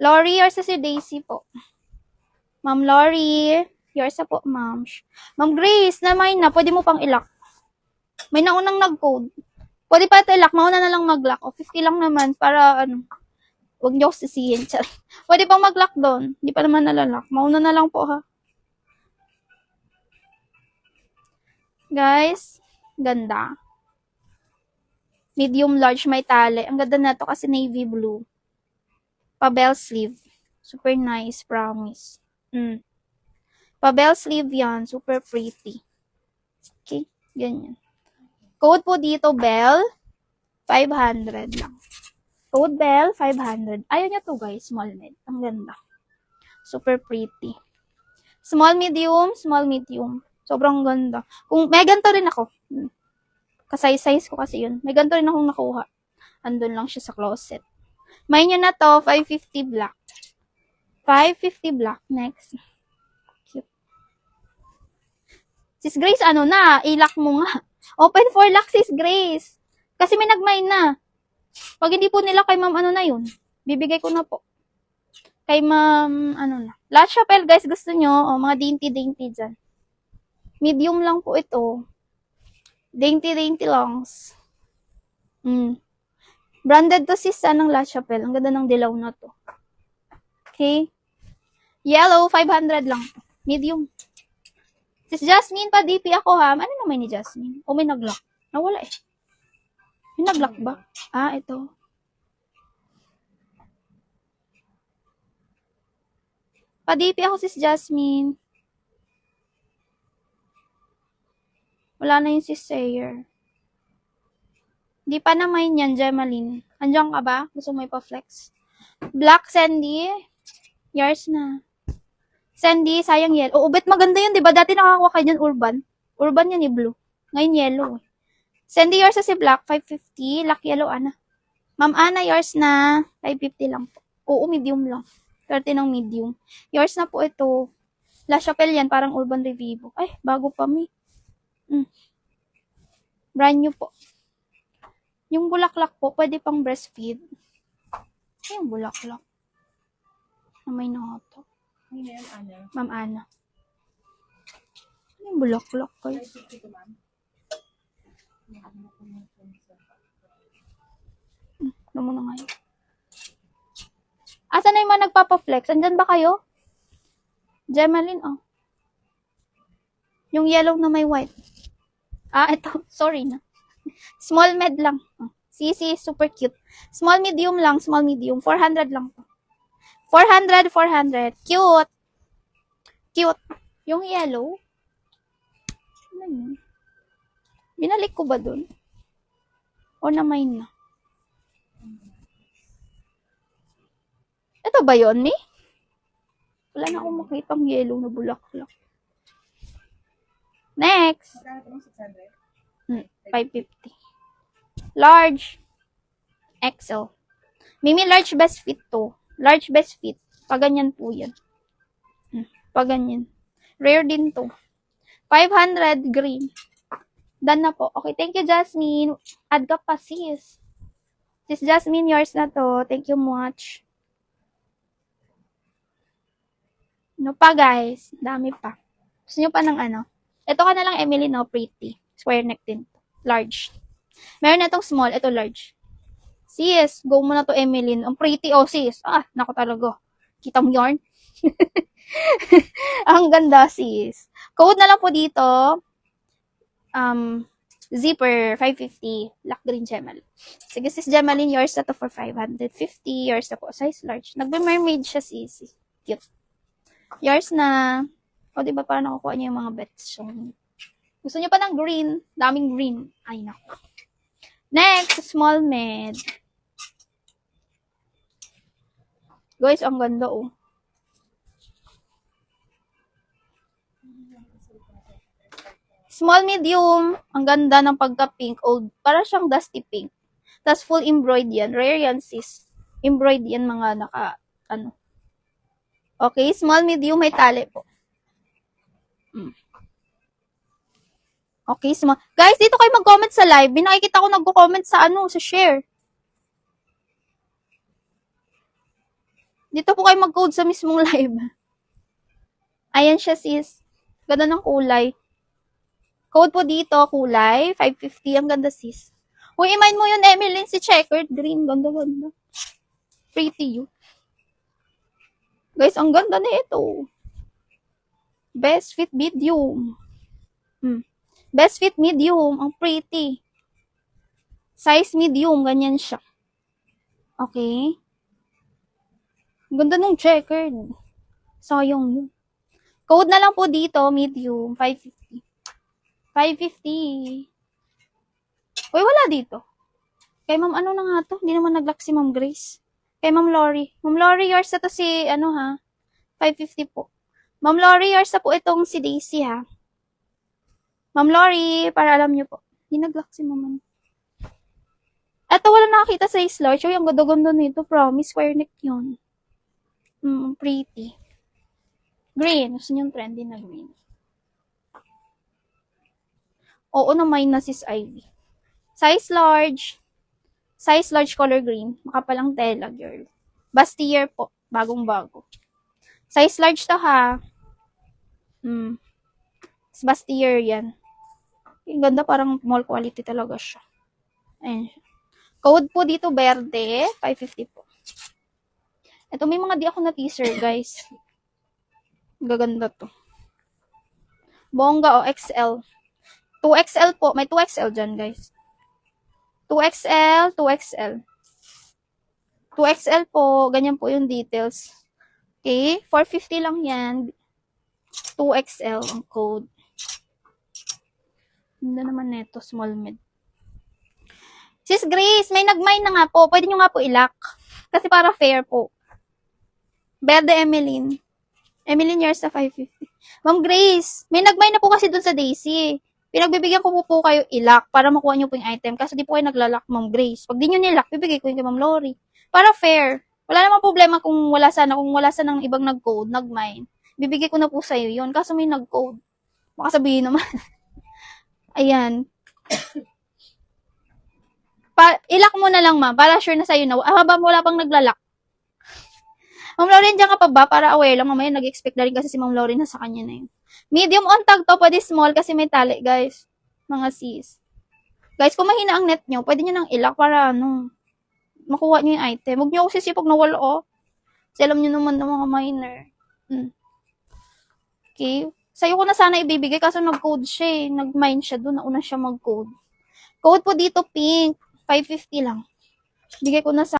Lori, yours na si Daisy po. Ma'am Lori, yours na po, ma'am. Ma'am Grace, naman na, pwede mo pang ilock. May naunang nag-code. Pwede pa ito ilock, mauna na lang mag-lock. O, 50 lang naman, para huwag niyo ako sisihin. Pwede pang mag-lock doon. Hindi pa naman nalalock. Mauna na lang po, ha. Guys, ganda. Medium large, may tali. Ang ganda na to kasi navy blue. Pa-bell sleeve. Super nice, promise. Pa-bell sleeve yan. Super pretty. Okay, ganyan. Code po dito, Bell. 500 lang. Code Bell, 500. Ayaw niya to, guys. Small med. Ang ganda. Super pretty. Small medium, small medium. Sobrang ganda. Kung may ganito rin ako. Kasay-size ko kasi yun. May ganito rin akong nakuha. Andun lang siya sa closet. May nyo na to, 550 black. 550 black. Next. Cute. Sis Grace, ano na? I-lock mo nga. Open for lock, Sis Grace. Kasi may nag-mine na. Pag hindi po nila kay ma'am, ano na yun? Bibigay ko na po. Kay ma'am, ano na. La Chapelle, guys, gusto nyo. O, mga dainty-dainty dyan. Medium lang po ito. Dainty-dainty longs. Branded to sis ng La Chapelle. Ang ganda ng dilaw na to. Okay. Yellow, 500 lang. Medium. Sis Jasmine, pa DP ako ha. Ano naman ni Jasmine? O may nag-lock? Nawala eh. May nag-lock ba? Ah, ito. Pa DP ako sis Jasmine. Wala na yung sis Sayer. Di pa naman yan, Gemaline. Andiyan ka ba? Gusto mo ipa-flex? Black, Sandy. Yours na. Sandy, sayang yellow. Oo, bet maganda yun, di ba? Dati nakakuha kayo dyan, urban. Urban yan, blue. Ngayon, yellow. Sandy, yours na si black, 550. Black, yellow, Ana. Ma'am Ana, yours na. 550 lang po. Oo, medium lang. 30 ng medium. Yours na po ito. La Chapelle yan, parang urban revivo. Ay, bago pa, mi. Brand new po. Yung bulaklak po, pwede pang breastfeed. Ay, yung bulaklak. May nakato. Ma'am Ana. Yung bulaklak kayo. Ano mo na nga yun? Asa na yung mga nagpapa-flex? Andyan ba kayo? Gemaline, oh. Yung yellow na may white. Ah, ito. Sorry na. Small med lang. Oh. CC, super cute. Small medium lang, small medium. 400 lang po. 400, 400. Cute. Cute. Yung yellow. Ano yun? Binalik ko ba dun? O na-mine na? Ito ba yun, ni? Wala na akong makitang yellow na bulaklak. Next. 550. Large. XL. Mimi, large best fit to. Large best fit. Paganyan po yan. Paganyan. Rare din to. 500 green. Done na po. Okay, thank you, Jasmine. Add ka pa, sis. Sis Jasmine, yours na to. Thank you much. No pa, guys. Dami pa. Gusto nyo pa ng ano? Ito ka na lang, Emily, no? Pretty. Square neck din. Large. Meron na itong small. Ito, large. Sis, go mo na to, Emily. Ang pretty, oh, sis. Ah, naku talaga. Kita mo yarn? Ang ganda, sis. Code na lang po dito. Zipper, 550. Black green Gemaline. Sige, sis Gemaline, yours na to for 550. Yours na po. Size large. Nagbe-mermaid siya, sis. Cute. Yours na. O, diba parang nakukuha niyo yung mga bets. Gusto niyo pa ng green. Daming green. Ay, naku. Next, small med. Guys, ang ganda, oh. Small medium, ang ganda ng pagka-pink, old, para siyang dusty pink. Tapos full embroidered yan. Rare yan, sis. Embroidered yan mga Okay, small medium, may tali po. Okay, small. Guys, dito kayo mag-comment sa live. Binakikita ko nagko-comment sa sa share. Dito po kayo mag-code sa mismong live. Ayan siya, sis. Ganda ng kulay. Code po dito, kulay. 550. Ang ganda, sis. Uy, i-mind mo yun, Emeline, si checkered green. Ganda, ganda. Pretty yun. Guys, ang ganda na ito. Best fit medium. Best fit medium. Ang pretty. Size medium. Ganyan siya. Okay. Ganda nung checkered. Sayang yun. Code na lang po dito, medium. 550. 550. Uy, wala dito. Kay ma'am, ano na nga to? Hindi naman nag-lock si ma'am Grace. Kay ma'am Lori. Ma'am Lori, yours na to si, ano ha? 550 po. Ma'am Lori, yours na po itong si Daisy ha. Ma'am Lori, para alam nyo po. Hindi nag-lock si ma'am. Eto, wala nakakita sa large. Uy, ang ganda-ganda nito. Promise, square neck yun. Pretty. Green. Gusto nyo yung trendy na green. Oo naman na sis Ivy. Size large. Size large color green. Makapalang tela, girl. Bustier po. Bagong-bago. Size large to ha. Bustier yan. Ang ganda, parang mall quality talaga siya. Ayan. Code po dito, Verde. 550 po. Ito, may mga di ako na teaser, guys. Gaganda to. Bongga o XL. 2XL po. May 2XL dyan, guys. 2XL, 2XL. 2XL po. Ganyan po yung details. Okay? 450 lang yan. 2XL ang code. Ganda naman neto. Small mid. Sis Grace, may nag-mine na nga po. Pwede nyo nga po i-lock. Kasi para fair po. Verde Emeline. Emeline, yours na 550. Ma'am Grace, may nag-mine na po kasi dun sa Daisy. Pinagbibigyan ko po kayo i-lock para makuha nyo po yung item. Kasi di po kayo nagla-lock, Ma'am Grace. Pag di nyo nilock, bibigay ko yung kay Ma'am Lori. Para fair. Wala namang problema kung wala sana ng ibang nag-code, nag-mine. Bibigay ko na po sa'yo yun. Kaso may nag-code. Baka sabihin naman. Ayan. I-lock mo na lang, ma'am. Para sure na sa'yo na. Habang wala pang nagla-lock. Ma'am Lauren, dyan ka pa ba? Para aware lang. Mamaya nag-expect na rin kasi si Ma'am Lauren na sa kanya na yun. Medium on tag to. Pwede small kasi may tali, guys. Mga sis. Guys, kung mahina ang net nyo, pwede nyo nang i-lock para makuha nyo yung item. Huwag nyo ako sisipag na wala, oh. Kasi alam nyo naman ng mga minor. Okay. Sa'yo ko na sana ibibigay kasi nag-code siya eh. Nag-mine siya doon. Nauna siya mag-code. Code po dito, pink. 550 lang. Bigay ko na sa